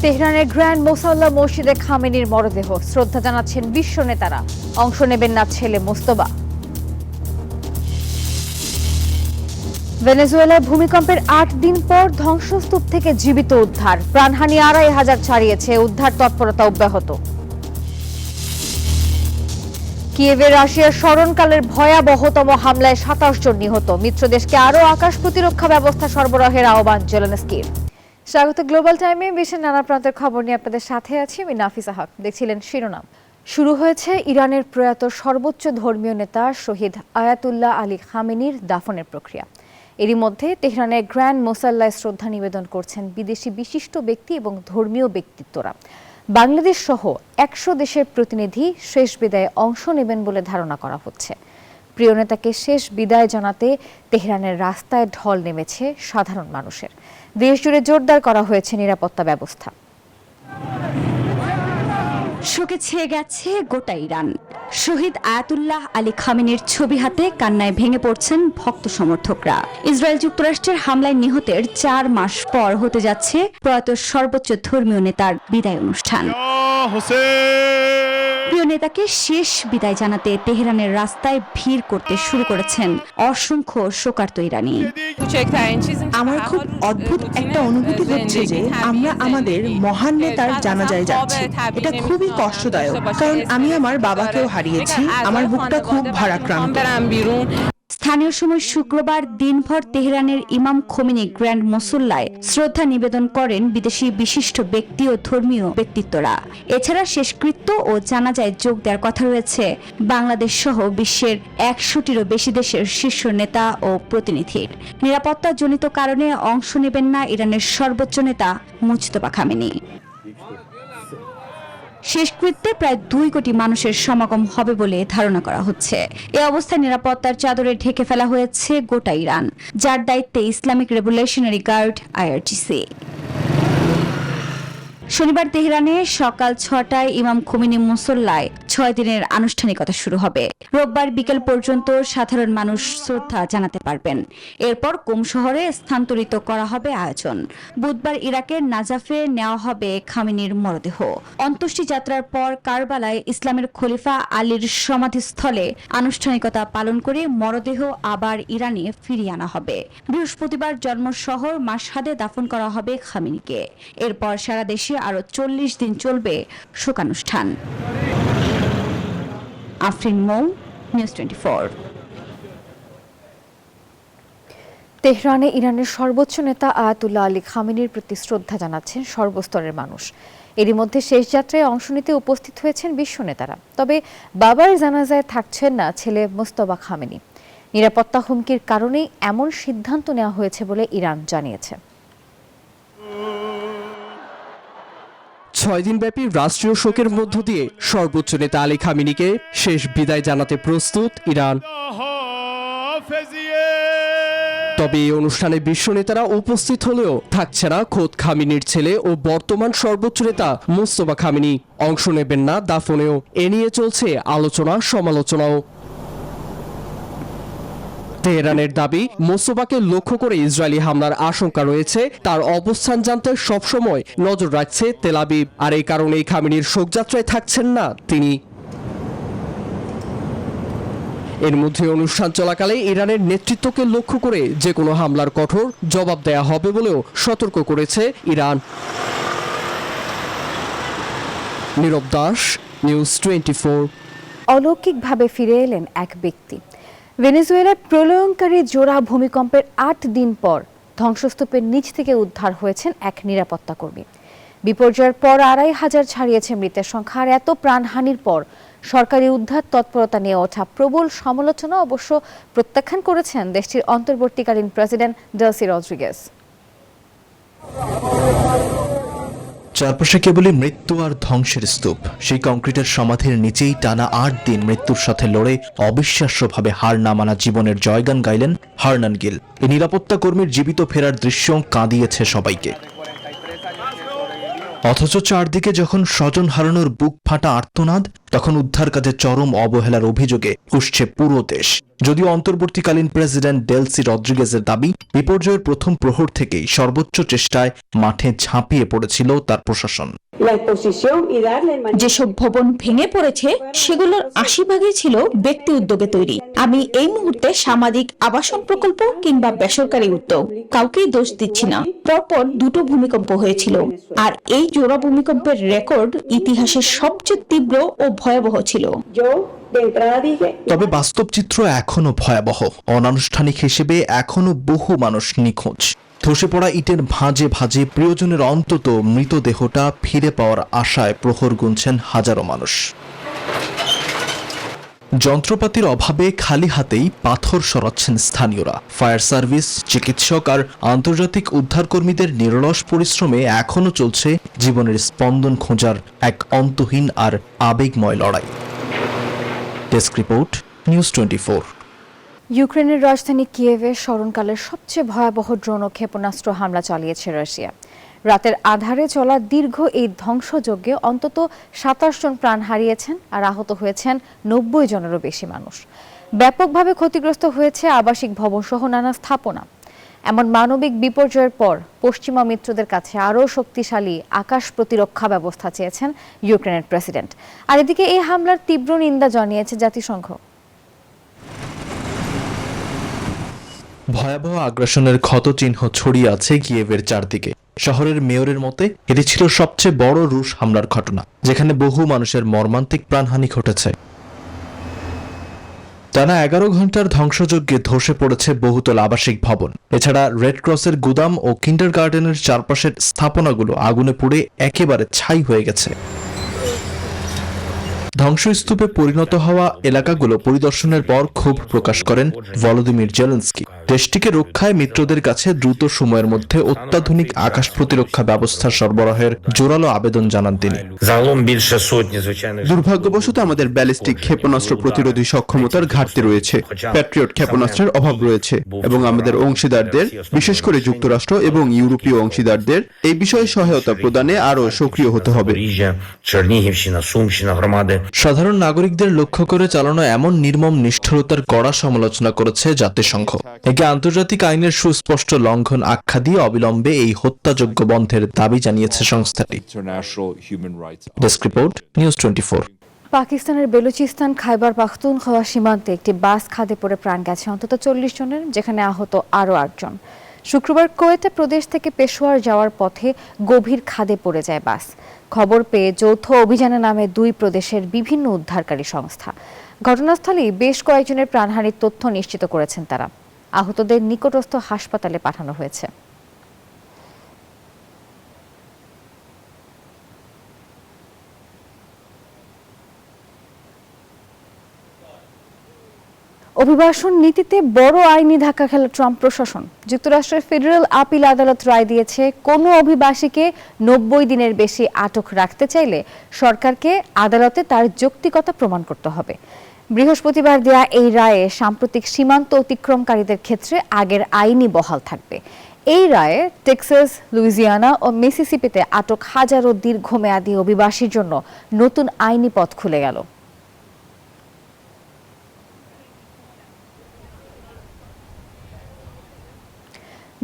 তেহরানের গ্র্যান্ড মোসাল্লা মসজিদে খামেনির মরদেহ শ্রদ্ধা জানাচ্ছেন বিশ্ব নেতারা। অংশ নেবেন না ছেলে মোস্তফা। ভেনেজুয়েলায় ভূমিকম্পের ৮ দিন পর ধ্বংসস্তূপ থেকে জীবিত উদ্ধার, প্রাণহানি ২৫০০ ছাড়িয়েছে, উদ্ধার তৎপরতা অব্যাহত। কিয়েভে রাশিয়ার স্মরণকালের ভয়াবহতম হামলায় ২৭ জন নিহত, মিত্রদেশকে আরও আকাশ প্রতিরক্ষা ব্যবস্থা সরবরাহের আহ্বান জেলেনস্কির। স্বাগত গ্লোবাল টাইমে। বিশ্বের নানা প্রান্তের খবর নিয়ে আপনাদের সাথে আছি আমি নাফিসা হক। দেখছিলেন শিরোনাম। শুরু হয়েছে ইরানের প্রয়াত সর্বোচ্চ ধর্মীয় নেতা শহীদ আয়াতুল্লাহ আলী খামেনির দাফনের প্রক্রিয়া। এরই মধ্যে তেহরানের গ্র্যান্ড মোসাল্লায় শ্রদ্ধা নিবেদন করছেন বিদেশি বিশিষ্ট ব্যক্তি এবং ধর্মীয় ব্যক্তিত্বরা। বাংলাদেশ সহ ১০০ দেশের প্রতিনিধি শেষ বিদায়ে অংশ নেবেন বলে ধারণা করা হচ্ছে। প্রিয় নেতাকে শেষ বিদায় জানাতে তেহরানের রাস্তায় ঢল নেমেছে সাধারণ মানুষের। দেশ জুড়ে জোরদার করা হয়েছে নিরাপত্তা ব্যবস্থা। শোকে ছেয়ে গেছে গোটা ইরান। শহীদ আয়াতুল্লাহ আলী খামেনির ছবি হাতে কান্নায় ভেঙে পড়ছেন ভক্ত সমর্থকরা। ইসরায়েল যুক্তরাষ্ট্রের হামলায় নিহতের ৪ মাস পর হতে যাচ্ছে প্রয়াত সর্বোচ্চ ধর্মীয় নেতার বিদায় অনুষ্ঠান। প্রিয় নেতাকে শেষ বিদায় জানাতে তেহরানের রাস্তায় ভিড় করতে শুরু করেছেন অসংখ্য শোকার্ত ইরানি। আমার খুব অদ্ভুত একটা অনুভূতি হচ্ছে যে আমরা আমাদের মহান নেতার জানাজায় যাচ্ছি। এটা খুবই কষ্টদায়ক, কারণ আমি আমার বাবাকেও হারিয়েছি। আমার বুকটা খুব ভারাক্রান্ত। স্থানীয় সময় শুক্রবার দিনভর তেহরানের ইমাম খোমেনি গ্র্যান্ড মোসল্লায় শ্রদ্ধা নিবেদন করেন বিদেশি বিশিষ্ট ব্যক্তি ও ধর্মীয় ব্যক্তিত্বরা। এছাড়া শেষকৃত্য ও জানাজায় যোগ দেওয়ার কথা রয়েছে বাংলাদেশ সহ বিশ্বের ১০০টিরও বেশি দেশের শীর্ষ নেতা ও প্রতিনিধির। নিরাপত্তাজনিত কারণে অংশ নেবেন না ইরানের সর্বোচ্চ নেতা মুজতবা খামেনি। শেষকৃত্যে প্রায় ২ কোটি মানুষের সমাগম হবে বলে ধারণা করা হচ্ছে। এ অবস্থায় নিরাপত্তার চাদরে ঢেকে ফেলা হয়েছে গোটা ইরান, যার দায়িত্বে ইসলামিক রেভলিউশনারি গার্ড আইআরজিসি। শনিবার তেহরানে সকাল ৬টায় ইমাম খোমেনি মুসল্লায় ৬ দিনের আনুষ্ঠানিকতা শুরু হবে। রোববার বিকেল পর্যন্ত সাধারণ মানুষ শ্রদ্ধা জানাতে পারবেন। এরপর কোম শহরে স্থানান্তরিত করা হবে আয়োজন। বুধবার ইরাকের নাজাফে নেওয়া হবে খামেনির মরদেহ। অন্ত্যেষ্টি যাত্রার পর কারবালায় ইসলামের খলিফা আলীর সমাধিস্থলে আনুষ্ঠানিকতা পালন করে মরদেহ আবার ইরানে ফিরিয়ে আনা হবে। বৃহস্পতিবার জন্মশহর মাশহাদে দাফন করা হবে খামেনিকে। এরপর সারা দেশে আরো ৪০ দিন চলবে শোকানুষ্ঠান। আফরিন মৌ, নিউজ 24। তেহরানে ইরানের সর্বোচ্চ নেতা আয়াতুল্লাহ আলী খামেনির প্রতি শ্রদ্ধা জানাচ্ছেন সর্বস্তরের মানুষ। এরই মধ্যে শেষ যাত্রায় অংশ নিতে উপস্থিত হয়েছেন বিশ্ব নেতারা। তবে বাবার জানাজায় থাকছেন না ছেলে মোস্তফা খামেনি। নিরাপত্তা হুমকির কারণেই এমন সিদ্ধান্ত নেওয়া হয়েছে বলে ইরান জানিয়েছে। ৬ দিনব্যাপী রাষ্ট্রীয় শোকের মধ্য দিয়ে সর্বোচ্চ নেতা আলী খামেনিকে শেষ বিদায় জানাতে প্রস্তুত ইরান। তবে এই অনুষ্ঠানে বিশ্ব নেতারা উপস্থিত হলেও থাকছে না খোদ খামেনির ছেলে ও বর্তমান সর্বোচ্চ নেতা মুস্তফা খামেনি। অংশ নেবেন না দাফনেও। এ নিয়ে চলছে আলোচনা সমালোচনাও। তেহরানের দাবি, মোস্তফাকে লক্ষ্য করে ইসরায়েলি হামলার আশঙ্কা রয়েছে। তার অবস্থান জানতে সবসময় নজর রাখছে তেল আবিব। আর এই কারণেই খামেনির শোকযাত্রায় থাকছেন না তিনি। এর মধ্যে অনুষ্ঠান চলাকালে ইরানের নেতৃত্বকে লক্ষ্য করে যে কোনো হামলার কঠোর জবাব দেয়া হবে বলেও সতর্ক করেছে ইরান। নীরব দাস, নিউজ 24। অলৌকিকভাবে ফিরে এলেন এক ব্যক্তি। ভেনেজুয়েলায় প্রলয়ঙ্কারী জোড়া ভূমিকম্পের ৮ দিন পর ধ্বংসস্তূপের নিচ থেকে উদ্ধার হয়েছেন এক নিরাপত্তা কর্মী। বিপর্যয়ের পর ২৫০০ ছাড়িয়েছে মৃতের সংখ্যা। আর এত প্রাণহানির পর সরকারি উদ্ধার তৎপরতা নিয়ে ওঠা প্রবল সমালোচনা অবশ্য প্রত্যাখ্যান করেছেন দেশটির অন্তর্বর্তীকালীন প্রেসিডেন্ট ডেলসি রদ্রিগেজ। চারপাশে কেবলই মৃত্যু আর ধ্বংসের স্তূপ। সেই কংক্রিটের সমাধির নিচেই টানা ৮ দিন মৃত্যুর সাথে লড়ে অবিশ্বাস্যভাবে হার না মানা জীবনের জয়গান গাইলেন হার্নান গিল। এই নিরাপত্তা কর্মীর জীবিত ফেরার দৃশ্য কাঁদিয়েছে সবাইকে। অথচ চারদিকে যখন স্বজন হারানোর বুক ফাটা আর্তনাদ, তখন উদ্ধার কাজে চরম অবহেলার অভিযোগে ফুঁসছে পুরো দেশ। যদিও অন্তর্বর্তীকালীন প্রেসিডেন্ট ডেলসি রদ্রিগেজের দাবি, বিপর্যয়ের প্রথম প্রহর থেকেই সর্বোচ্চ চেষ্টায় মাঠে ঝাঁপিয়ে পড়েছিল তার প্রশাসন। যেসব ভবন ভেঙে পড়েছে সেগুলোর ৮০% ছিল ব্যক্তি উদ্যোগে তৈরি। আমি এই মুহূর্তে সামাজিক আবাসন প্রকল্প কিংবা বেসরকারি উদ্যোগ কাউকেই দোষ দিচ্ছি না। পরপর 2টো ভূমিকম্প হয়েছিল, আর এই জোড়া ভূমিকম্পের রেকর্ড ইতিহাসের সবচেয়ে তীব্র ও ভয়াবহ ছিল। তবে বাস্তব চিত্র এখনো ভয়াবহ। অনানুষ্ঠানিক হিসেবে এখনো বহু মানুষ নিখোঁজ। ধসে পড়া ইটের ভাঁজে ভাঁজে প্রিয়জনের অন্তত মৃতদেহটা ফিরে পাওয়ার আশায় প্রহর গুনছেন হাজারো মানুষ। যন্ত্রপাতির অভাবে খালি হাতেই পাথর সরাচ্ছেন স্থানীয়রা। ফায়ার সার্ভিস, চিকিৎসক আর আন্তর্জাতিক উদ্ধারকর্মীদের নিরলস পরিশ্রমে এখনো চলছে জীবনের স্পন্দন খোঁজার এক অন্তহীন আর আবেগময় লড়াই। Desk report, news 24। ইউক্রেনের রাজধানী কিয়েভে স্মরণকালের সবচেয়ে ভয়াবহ ড্রোন ও ক্ষেপণাস্ত্র হামলা চালিয়েছে রাশিয়া। রাতের আধারে চলা দীর্ঘ এই ধ্বংসযজ্ঞে অন্তত ২৭ জন প্রাণ হারিয়েছেন আর আহত হয়েছেন ৯০ জনেরও বেশি মানুষ। ব্যাপকভাবে ক্ষতিগ্রস্ত হয়েছে আবাসিক ভবন সহ নানা স্থাপনা। এমন মানবিক বিপর্যয়ের পর পশ্চিমা মিত্রদের কাছে আরও শক্তিশালী আকাশ প্রতিরক্ষা ব্যবস্থা চেয়েছেন ইউক্রেনের প্রেসিডেন্ট। আর এদিকে এই হামলার তীব্র নিন্দা জানিয়েছে জাতিসংঘ। ভয়াবহ আগ্রাসনের ক্ষতচিহ্ন ছড়িয়ে আছে কিয়েভের চারদিকে। শহরের মেয়রের মতে এটি ছিল সবচেয়ে বড় রুশ হামলার ঘটনা, যেখানে বহু মানুষের মর্মান্তিক প্রাণহানি ঘটেছে। টানা 11 ঘন্টার ধ্বংসযজ্ঞে ধসে পড়েছে বহুতল আবাসিক ভবন। এছাড়া রেড ক্রসের গুদাম ও কিন্ডারগার্টেনের চারপাশের স্থাপনাগুলো আগুনে পুড়ে একেবারে ছাই হয়ে গেছে। ধ্বংসস্তূপে পরিণত হওয়া এলাকাগুলো পরিদর্শনের পর ক্ষোভ প্রকাশ করেন ভলোদিমির জেলেনস্কি। দেশটিকে রক্ষায় মিত্রদের কাছে দ্রুত সময়ের মধ্যে অত্যাধুনিক আকাশ প্রতিরক্ষা ব্যবস্থা সরবরাহের জোরালো আবেদন জানান তিনি। দুর্ভাগ্যবশত আমাদের ব্যালিস্টিক ক্ষেপণাস্ত্র প্রতিরোধী সক্ষমতার ঘাটতি রয়েছে, প্যাট্রিয়ট ক্ষেপণাস্ত্রের অভাব রয়েছে এবং আমাদের অংশীদারদের, বিশেষ করে যুক্তরাষ্ট্র এবং ইউরোপীয় অংশীদারদের এই বিষয়ে সহায়তা প্রদানে আরও সক্রিয় হতে হবে। সাধারণ নাগরিকদের লক্ষ্য করে চালানো এমন নির্মম নিষ্ঠুরতার কড়া সমালোচনা করেছে জাতিসংঘ। একে আন্তর্জাতিক আইনের সুস্পষ্ট লঙ্ঘন আখ্যা দিয়ে অবিলম্বে এই হত্যাযজ্ঞ বন্ধের দাবি জানিয়েছে সংস্থাটি। Desk report, news 24। পাকিস্তানের বেলুচিস্তান খাইবার পাখতুনখোয়া সীমান্তে একটি বাস খাদে পড়ে প্রাণ গেছে অন্তত 40 জনের, যেখানে আহত আরও 8 জন। শুক্রবার কোয়েটা প্রদেশ থেকে পেশোয়ার যাওয়ার পথে গভীর খাদে পড়ে যায় বাস। খবর পেয়ে যৌথ অভিযানে নামে 2 প্রদেশের বিভিন্ন উদ্ধারকারী সংস্থা। ঘটনাস্থলেই বেশ কয়েকজনের প্রাণহানির তথ্য নিশ্চিত করেছেন তারা। আহতদের নিকটস্থ হাসপাতালে পাঠানো হয়েছে। অভিবাসন নীতিতে বড় আইনি ধাক্কা খেল ট্রাম্প প্রশাসন। যুক্তরাষ্ট্রের ফেডারেল আপিল আদালত রায় দিয়েছে, কোনো অভিবাসীকে 90 দিনের বেশি আটক রাখতে চাইলে সরকারকে আদালতে তার যৌক্তিকতা প্রমাণ করতে হবে। বৃহস্পতিবার দেয়া এই রায়ে সাম্প্রতিক সীমান্ত অতিক্রমকারীদের ক্ষেত্রে আগের আইনই বহাল থাকবে। এই রায়ে টেক্সাস, লুইজিয়ানা ও মিসিসিপিতে আটক হাজারো দীর্ঘমেয়াদী অভিবাসীর জন্য নতুন আইনি পথ খুলে গেল।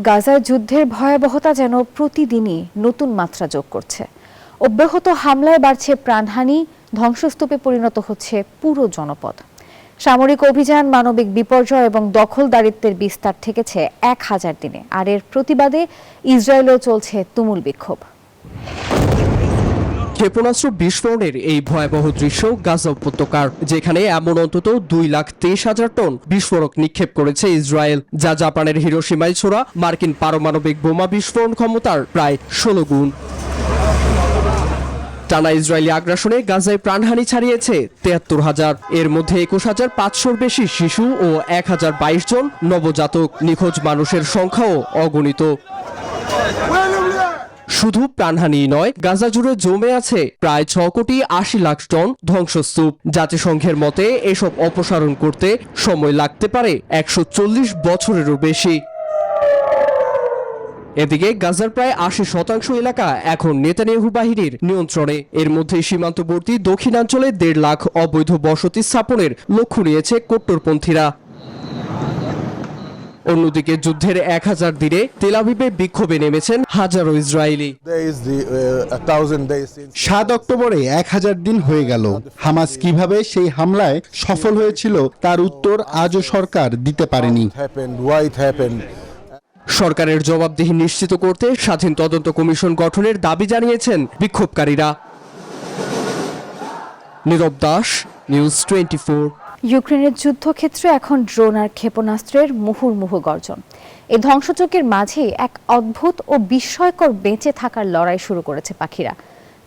গাজার যুদ্ধের ভয়াবহতা যেন প্রতিদিনই নতুন মাত্রা যোগ করছে। অব্যাহত হামলায় বাড়ছে প্রাণহানি, ধ্বংসস্তূপে পরিণত হচ্ছে পুরো জনপদ। সামরিক অভিযান, মানবিক বিপর্যয় এবং দখলদারিত্বের বিস্তার ঠেকেছে 1000 দিনে, আর এর প্রতিবাদে ইসরায়েলেও চলছে তুমুল বিক্ষোভ। ক্ষেপণাস্ত্র বিস্ফোরণের এই ভয়াবহ দৃশ্য গাজা উপত্যকার, যেখানে এমন অন্তত 2,23,000 টন বিস্ফোরক নিক্ষেপ করেছে ইসরায়েল, যা জাপানের হিরোশিমায় ছোড়া মার্কিন পারমাণবিক বোমা বিস্ফোরণ ক্ষমতার প্রায় 16 গুণ। টানা ইসরায়েলি আগ্রাসনে গাজায় প্রাণহানি ছাড়িয়েছে 73,000। এর মধ্যে 21,500-র বেশি শিশু ও 1,022 জন নবজাতক। নিখোঁজ মানুষের সংখ্যাও অগণিত। শুধু প্রাণহানি নয়, গাজা জুড়ে জমে আছে প্রায় 6,80,00,000 টন ধ্বংসস্তূপ। জাতিসংঘের মতে এসব অপসারণ করতে সময় লাগতে পারে 140 বছরেরও বেশি। এদিকে গাজার প্রায় ৮০% এলাকা এখন নেতানিয়াহু বাহিনীর নিয়ন্ত্রণে। এর মধ্যে সীমান্তবর্তী দক্ষিণাঞ্চলে ১.৫ লাখ অবৈধ বসতি স্থাপনের লক্ষ্য নিয়েছে কট্টরপন্থীরা। অন্যদিকে যুদ্ধের ১০০০ দিনে তেল আবিবে বিক্ষোভে নেমেছেন হাজারো ইসরায়েলি। ৭ অক্টোবরে ১০০০ দিন হয়ে গেল। হামাস কিভাবে সেই হামলায় সফল হয়েছিল তার উত্তর আজও সরকার দিতে পারেনি। সরকারের জবাবদিহি নিশ্চিত করতে স্বাধীন তদন্ত কমিশন গঠনের দাবি জানিয়েছেন বিক্ষোভকারীরা। নীরব দাস, নিউজ 24। ইউক্রেনের যুদ্ধক্ষেত্রে এখন ড্রোন আর ক্ষেপণাস্ত্রের মুহুর্মুহু গর্জন। এই ধ্বংসযজ্ঞের মাঝে এক অদ্ভুত ও বিস্ময়কর বেঁচে থাকার লড়াই শুরু করেছে পাখিরা।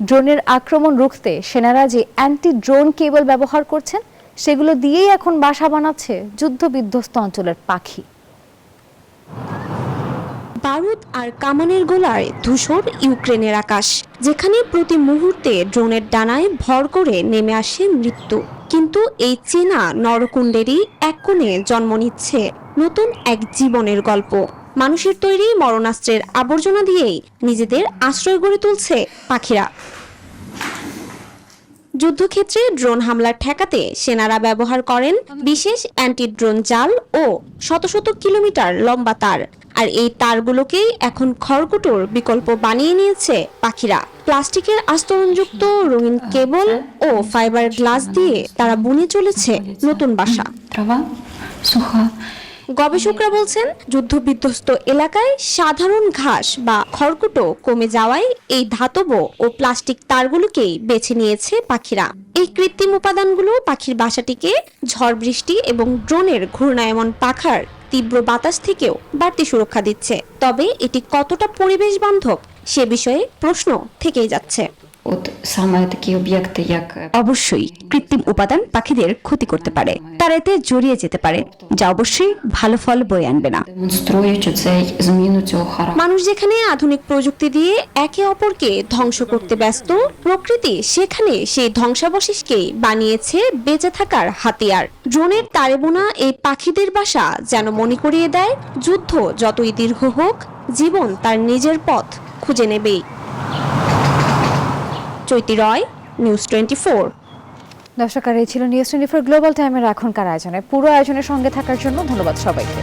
ড্রোনের আক্রমণ রুখতে সেনারা যে অ্যান্টি ড্রোন কেবল ব্যবহার করছেন, সেগুলো দিয়েই এখন বাসা বানাচ্ছে যুদ্ধবিধ্বস্ত অঞ্চলের পাখি। বারুদ আর কামানের গোলায় ধূসর ইউক্রেনের আকাশ, যেখানে প্রতি মুহূর্তে ড্রোনের ডানায় ভর করে নেমে আসে মৃত্যু। কিন্তু এই চেনা নরকুণ্ডেরই এক কোণে জন্ম নিচ্ছে নতুন এক জীবনের গল্প। মানুষের তৈরি মরণাস্ত্রের আবর্জনা দিয়েই নিজেদের আশ্রয় গড়ে তুলছে পাখিরা। যুদ্ধক্ষেত্রে ড্রোন হামলা ঠেকাতে সেনারা ব্যবহার করেন বিশেষ অ্যান্টি ড্রোন জাল ও শত শত কিলোমিটার লম্বা তার। আর এই তারগুলোকেই এখন খড়কুটোর বিকল্প বানিয়ে নিয়েছে পাখিরা। প্লাস্টিকের আস্তরণযুক্ত রঙিন কেবল ও ফাইবার গ্লাস দিয়ে তারা বুনে চলেছে নতুন বাসা। গবেষকরা বলছেন, যুদ্ধবিধ্বস্ত এলাকায় সাধারণ ঘাস বা খড়কুটো কমে যাওয়ায় এই ধাতব ও প্লাস্টিক তারগুলোকেই বেছে নিয়েছে পাখিরা। এই কৃত্রিম উপাদানগুলো পাখির বাসাটিকে ঝড় বৃষ্টি এবং ড্রোনের ঘূর্ণায়মান পাখার তীব্র বাতাস থেকেও বাড়তি সুরক্ষা দিচ্ছে। তবে এটি কতটা পরিবেশ বান্ধব সে বিষয়ে প্রশ্ন থেকেই যাচ্ছে। অবশ্যই কৃত্রিম উপাদান পাখিদের ক্ষতি করতে পারে, তারা এতে জড়িয়ে যেতে পারে, যা অবশ্যই ভালো ফল বয়ে আনবে না। মানুষ যেখানে আধুনিক প্রযুক্তি দিয়ে একে অপরকে ধ্বংস করতে ব্যস্ত, প্রকৃতি সেখানে সেই ধ্বংসাবশেষকেই বানিয়েছে বেঁচে থাকার হাতিয়ার। ড্রোনের তারে বোনা এই পাখিদের বাসা যেন মনে করিয়ে দেয়, যুদ্ধ যতই দীর্ঘ হোক, জীবন তার নিজের পথ খুঁজে নেবেই। চৈতি রয়, নিউজ 24। দর্শক, আর এই ছিল নিউজ 24 গ্লোবাল টাইমের এখনকার আয়োজনে। পুরো আয়োজনের সঙ্গে থাকার জন্য ধন্যবাদ সবাইকে।